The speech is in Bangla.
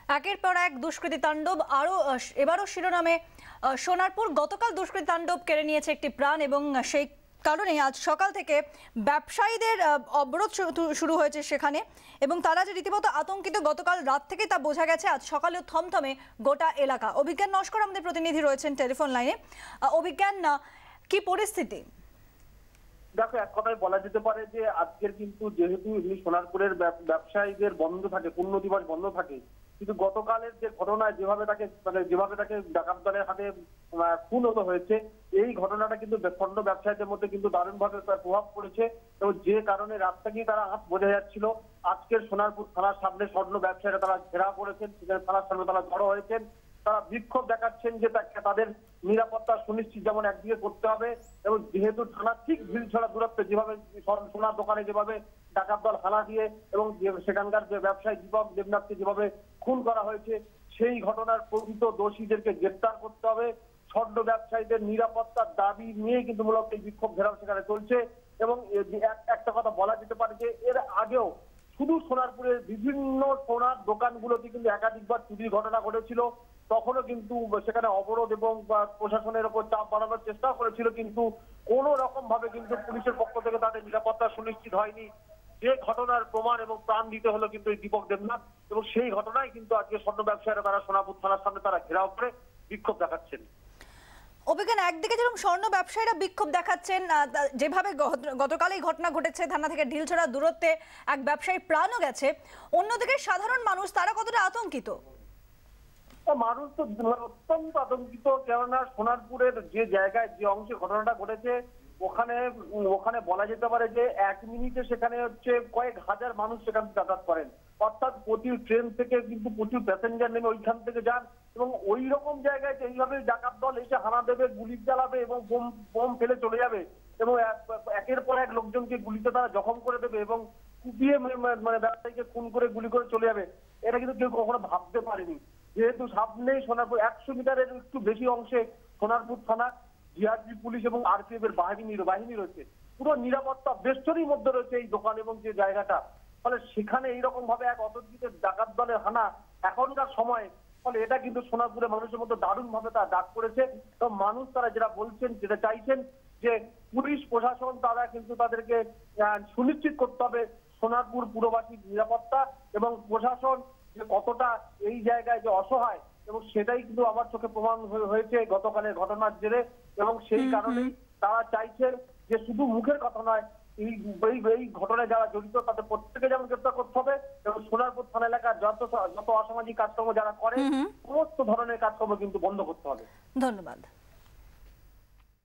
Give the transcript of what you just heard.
একের পর এক দুষ্কৃতী তাণ্ডব এবারও শিরোনামে সোনারপুর। গতকাল দুষ্কৃতী তাণ্ডব কেড়ে নিয়েছে একটি প্রাণ এবং সেই কারণে আজ সকাল থেকে ব্যবসায়ীদের অবরোধ শুরু হয়েছে সেখানে এবং তারা যে রীতিমতো আতঙ্কিত গতকাল রাত থেকে তা বোঝা গেছে। আজ সকালেও থমথমে গোটা এলাকা। অভিজ্ঞান নস্কর আমাদের প্রতিনিধি রয়েছেন টেলিফোন লাইনে। অভিজ্ঞান, কি পরিস্থিতি? দেখো, এক কথায় বলা যেতে পারে যে আজকের কিন্তু যেহেতু সোনারপুরের ব্যবসায়ীদের বন্ধ থাকে, পূর্ণ দিবস বন্ধ থাকে, কিন্তু গতকালের যে ঘটনায় যেভাবে তাকে ডাকাত দলের হাতে খুন হতে হয়েছে, এই ঘটনাটা কিন্তু স্বর্ণ ব্যবসায়ীদের মধ্যে কিন্তু দারুণভাবে তার প্রভাব পড়েছে এবং যে কারণে রাত থেকেই তারা হাত বোঝা যাচ্ছিল। আজকের সোনারপুর থানার সামনে স্বর্ণ ব্যবসায়ীরা তারা ঘেরাও করেছেন, থানার সামনে তারা জড়ো হয়েছেন। তারা বিক্ষোভ দেখাচ্ছেন যে তাদের নিরাপত্তা সুনিশ্চিত যেমন একদিকে করতে হবে এবং যেহেতু থানা ঠিক ভিড়ছড়া দূরত্বে যেভাবে সোনার দোকানে যেভাবে ডাকাত দল হানা দিয়ে এবং সেখানকার যে ব্যবসায়ী দীপক দেবনাথকে যেভাবে খুন করা হয়েছে, সেই ঘটনার প্রকৃত দোষীদেরকে গ্রেপ্তার করতে হবে। স্বর্ণ ব্যবসায়ীদের নিরাপত্তার দাবি নিয়ে কিন্তু মূলত এই বিক্ষোভ ঘেরাও সেখানে চলছে এবং একটা কথা বলা যেতে পারে যে এর আগেও শুধু সোনারপুরের বিভিন্ন সোনার দোকানগুলোতে কিন্তু একাধিকবার চুরির ঘটনা ঘটেছিল। তখনও কিন্তু সেখানে অবরোধ এবং প্রশাসনের উপর চাপ বাড়ানোর চেষ্টা করেছিল, কিন্তু কোনো রকম ভাবে কিন্তু পুলিশের পক্ষ থেকে তাদের নিরাপত্তা সুনিশ্চিত হয়নি। যে ঘটনার প্রমাণ এবং প্রাণ দিতে হলো কিন্তু এই দীপক দেবনাথ এবং সেই ঘটনায় কিন্তু আজকে স্বর্ণ ব্যবসায়ীরা তারা সোনারপুর থানার সামনে তারা ঘেরাও করে বিক্ষোভ দেখাচ্ছেন। অভিজ্ঞান, একদিকে যেরকম স্বর্ণ ব্যবসায়ীরা বিক্ষোভ দেখাচ্ছেন, যেভাবে গতকাল এই ঘটনা ঘটেছে, থানা থেকে ঢিলছড়া দূরত্বে এক ব্যবসায়ী প্রাণও গেছে, অন্যদিকে সাধারণ মানুষ তারা কতটা আতঙ্কিত? মানুষ তো অত্যন্ত আতঙ্কিত, কেননা সোনারপুরের যে জায়গায় যে অংশে ঘটনাটা ঘটেছে ওখানে বলা যেতে পারে যে 1 মিনিটে সেখানে কয়েক হাজার মানুষ সেখানে যাতায়াত করেন। অর্থাৎ প্রতি ট্রেন থেকে কিন্তু প্রচুর প্যাসেঞ্জার নেমে ওইখান থেকে যান এবং ওই রকম জায়গায় এইভাবে ডাকাত দল এসে হানা দেবে, গুলি চালাবে এবং বোম ফেলে চলে যাবে এবং একের পর এক লোকজনকে গুলিতে তারা জখম করে দেবে এবং কুপিয়ে ব্যবসায়ীকে খুন করে গুলি করে চলে যাবে। এটা কিন্তু কেউ কখনো ভাবতে পারেনি। যেহেতু সামনেই সোনারপুর 100 মিটারের একটু বেশি অংশে সোনারপুর থানা, জিআরপি পুলিশ এবং আরপিএফ এর বাহিনী রয়েছে, পুরো নিরাপত্তা বেষ্টনীর মধ্যে রয়েছে এই দোকান এবং যে জায়গাটা। ফলে সেখানে এইরকম ভাবে এক অতর্কিত ডাকাত দলের হানা এখনকার সময়, ফলে এটা কিন্তু সোনারপুরের মানুষের মধ্যে দারুণ ভাবে তা দাগ করেছে এবং মানুষ তারা যেটা বলছেন, যেটা চাইছেন যে পুলিশ প্রশাসন তারা কিন্তু তাদেরকে সুনিশ্চিত করতে হবে সোনারপুর পুরবাসীর নিরাপত্তা এবং প্রশাসন যে কতটা এই জায়গায় যে অসহায় এবং সেটাই কিন্তু আমার চোখে প্রমাণ হয়েছে গতকালের ঘটনার জেরে এবং সেই কারণেই তারা চাইছেন যে শুধু মুখের কথা নয়, এই ঘটনায় যারা জড়িত তাদের প্রত্যেকে যেমন গ্রেপ্তার করতে হবে এবং সোনারপুর থানা এলাকার যত অসামাজিক কাজকর্ম যারা করে সমস্ত ধরনের কাজকর্ম কিন্তু বন্ধ করতে হবে। ধন্যবাদ।